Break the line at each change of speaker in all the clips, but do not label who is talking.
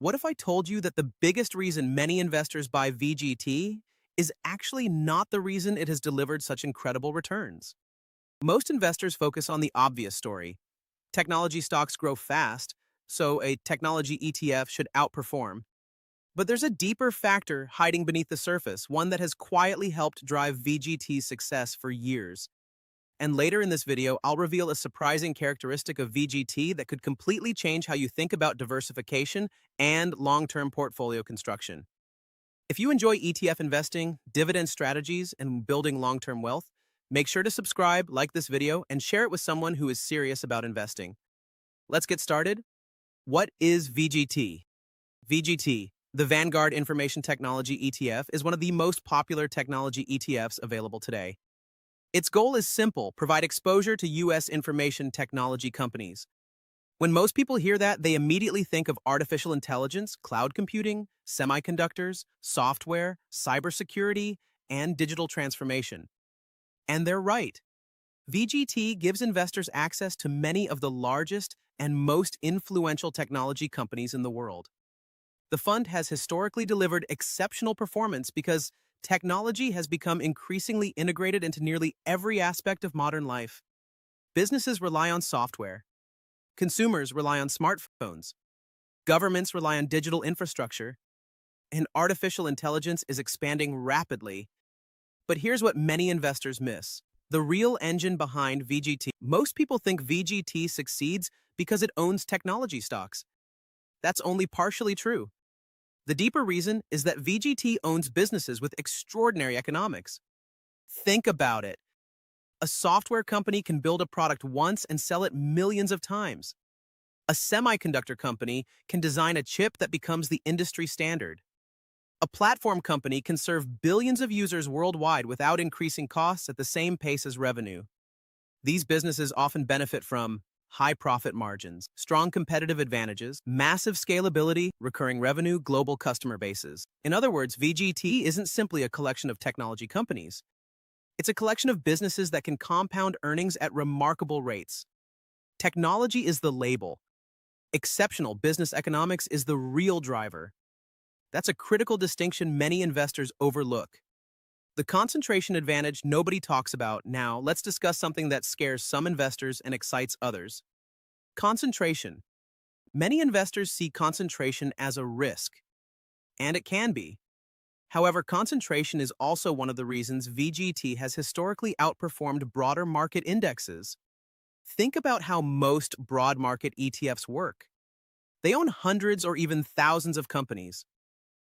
What if I told you that the biggest reason many investors buy VGT is actually not the reason it has delivered such incredible returns? Most investors focus on the obvious story. Technology stocks grow fast, so a technology ETF should outperform. But there's a deeper factor hiding beneath the surface, one that has quietly helped drive VGT's success for years. And later in this video, I'll reveal a surprising characteristic of VGT that could completely change how you think about diversification and long-term portfolio construction. If you enjoy ETF investing, dividend strategies, and building long-term wealth, make sure to subscribe, like this video, and share it with someone who is serious about investing. Let's get started. What is VGT? VGT, the Vanguard Information Technology ETF, is one of the most popular technology ETFs available today. Its goal is simple: provide exposure to U.S. information technology companies. When most people hear that, they immediately think of artificial intelligence, cloud computing, semiconductors, software, cybersecurity, and digital transformation. And they're right. VGT gives investors access to many of the largest and most influential technology companies in the world. The fund has historically delivered exceptional performance because technology has become increasingly integrated into nearly every aspect of modern life. Businesses rely on software. Consumers rely on smartphones. Governments rely on digital infrastructure. And artificial intelligence is expanding rapidly. But here's what many investors miss: the real engine behind VGT. Most people think VGT succeeds because it owns technology stocks. That's only partially true. The deeper reason is that VGT owns businesses with extraordinary economics. Think about it. A software company can build a product once and sell it millions of times. A semiconductor company can design a chip that becomes the industry standard. A platform company can serve billions of users worldwide without increasing costs at the same pace as revenue. These businesses often benefit from high profit margins, strong competitive advantages, massive scalability, recurring revenue, global customer bases. In other words, VGT isn't simply a collection of technology companies. It's a collection of businesses that can compound earnings at remarkable rates. Technology is the label. Exceptional business economics is the real driver. That's a critical distinction many investors overlook. The concentration advantage nobody talks about. Now, let's discuss something that scares some investors and excites others. Concentration. Many investors see concentration as a risk, and it can be. However, concentration is also one of the reasons VGT has historically outperformed broader market indexes. Think about how most broad market ETFs work. They own hundreds or even thousands of companies.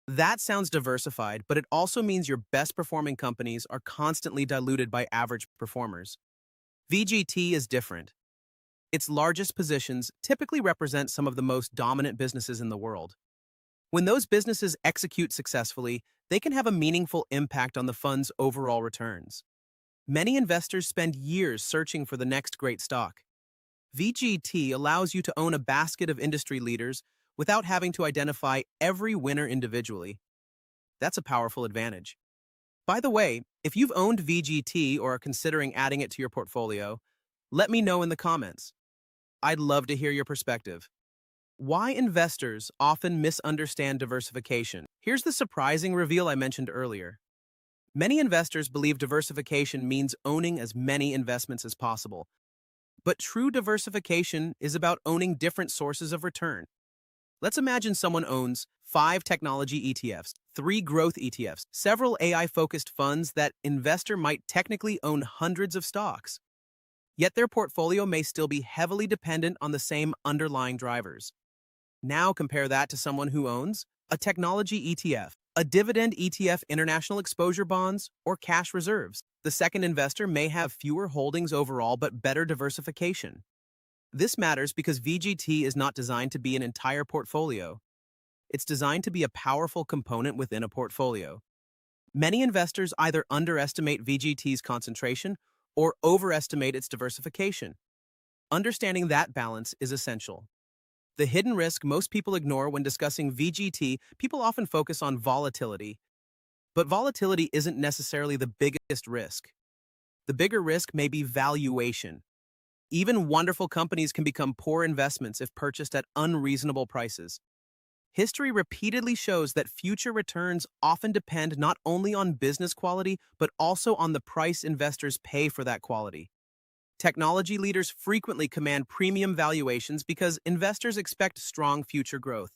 That sounds diversified, but it also means your best performing companies are constantly diluted by average performers. VGT is different. Its largest positions typically represent some of the most dominant businesses in the world. When those businesses execute successfully, they can have a meaningful impact on the fund's overall returns. Many investors spend years searching for the next great stock. VGT allows you to own a basket of industry leaders without having to identify every winner individually. That's a powerful advantage. By the way, if you've owned VGT or are considering adding it to your portfolio, let me know in the comments. I'd love to hear your perspective. Why investors often misunderstand diversification. Here's the surprising reveal I mentioned earlier. Many investors believe diversification means owning as many investments as possible. But true diversification is about owning different sources of return. Let's imagine someone owns 5 technology ETFs, 3 growth ETFs, several AI-focused funds. That investor might technically own hundreds of stocks. Yet their portfolio may still be heavily dependent on the same underlying drivers. Now compare that to someone who owns a technology ETF, a dividend ETF, international exposure bonds, or cash reserves. The second investor may have fewer holdings overall but better diversification. This matters because VGT is not designed to be an entire portfolio. It's designed to be a powerful component within a portfolio. Many investors either underestimate VGT's concentration or overestimate its diversification. Understanding that balance is essential. The hidden risk most people ignore when discussing VGT. People often focus on volatility, but volatility isn't necessarily the biggest risk. The bigger risk may be valuation. Even wonderful companies can become poor investments if purchased at unreasonable prices. History repeatedly shows that future returns often depend not only on business quality, but also on the price investors pay for that quality. Technology leaders frequently command premium valuations because investors expect strong future growth.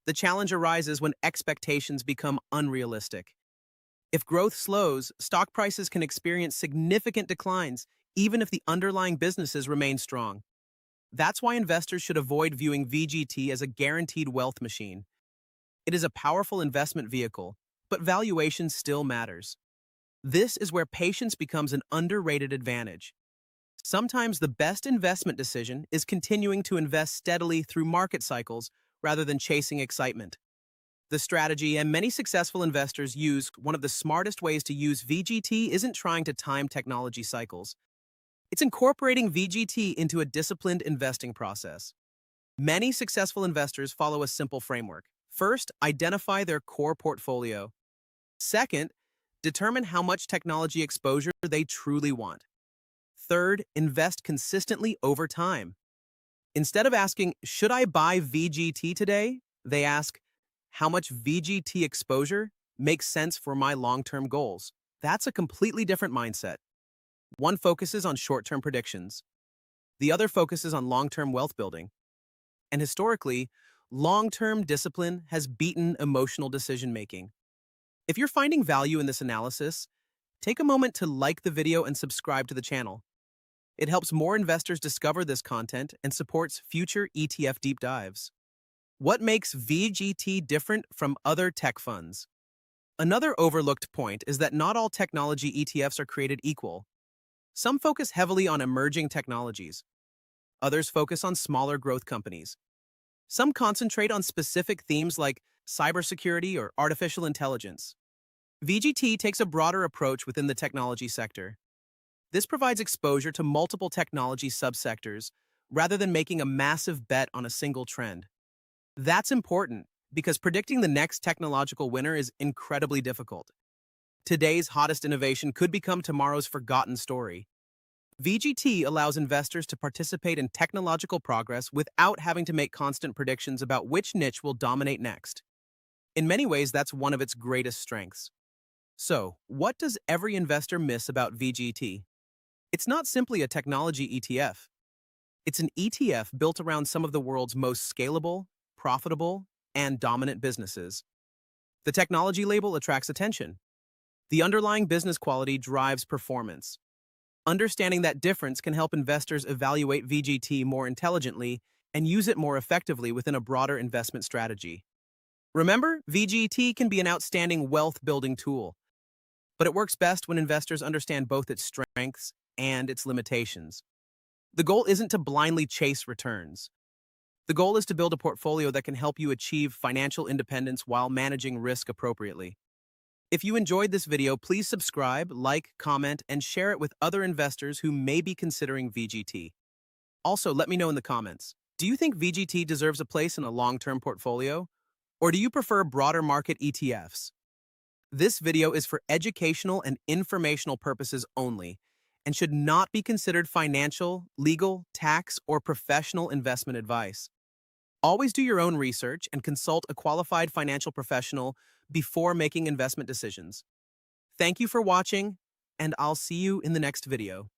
The challenge arises when expectations become unrealistic. If growth slows, stock prices can experience significant declines, even if the underlying businesses remain strong. That's why investors should avoid viewing VGT as a guaranteed wealth machine. It is a powerful investment vehicle, but valuation still matters. This is where patience becomes an underrated advantage. Sometimes the best investment decision is continuing to invest steadily through market cycles rather than chasing excitement. The strategy and many successful investors use, one of the smartest ways to use VGT isn't trying to time technology cycles. It's incorporating VGT into a disciplined investing process. Many successful investors follow a simple framework. First, identify their core portfolio. Second, determine how much technology exposure they truly want. Third, invest consistently over time. Instead of asking, should I buy VGT today? They ask, how much VGT exposure makes sense for my long-term goals? That's a completely different mindset. One focuses on short-term predictions. The other focuses on long-term wealth building. And historically, long-term discipline has beaten emotional decision-making. If you're finding value in this analysis, take a moment to like the video and subscribe to the channel. It helps more investors discover this content and supports future ETF deep dives. What makes VGT different from other tech funds? Another overlooked point is that not all technology ETFs are created equal. Some focus heavily on emerging technologies. Others focus on smaller growth companies. Some concentrate on specific themes like cybersecurity or artificial intelligence. VGT takes a broader approach within the technology sector. This provides exposure to multiple technology subsectors rather than making a massive bet on a single trend. That's important because predicting the next technological winner is incredibly difficult. Today's hottest innovation could become tomorrow's forgotten story. VGT allows investors to participate in technological progress without having to make constant predictions about which niche will dominate next. In many ways, that's one of its greatest strengths. So, what does every investor miss about VGT? It's not simply a technology ETF. It's an ETF built around some of the world's most scalable, profitable, and dominant businesses. The technology label attracts attention. The underlying business quality drives performance. Understanding that difference can help investors evaluate VGT more intelligently and use it more effectively within a broader investment strategy. Remember, VGT can be an outstanding wealth-building tool, but it works best when investors understand both its strengths and its limitations. The goal isn't to blindly chase returns. The goal is to build a portfolio that can help you achieve financial independence while managing risk appropriately. If you enjoyed this video, please subscribe, like, comment, and share it with other investors who may be considering VGT. Also, let me know in the comments, do you think VGT deserves a place in a long-term portfolio? Or do you prefer broader market ETFs? This video is for educational and informational purposes only and should not be considered financial, legal, tax, or professional investment advice. Always do your own research and consult a qualified financial professional before making investment decisions. Thank you for watching, and I'll see you in the next video.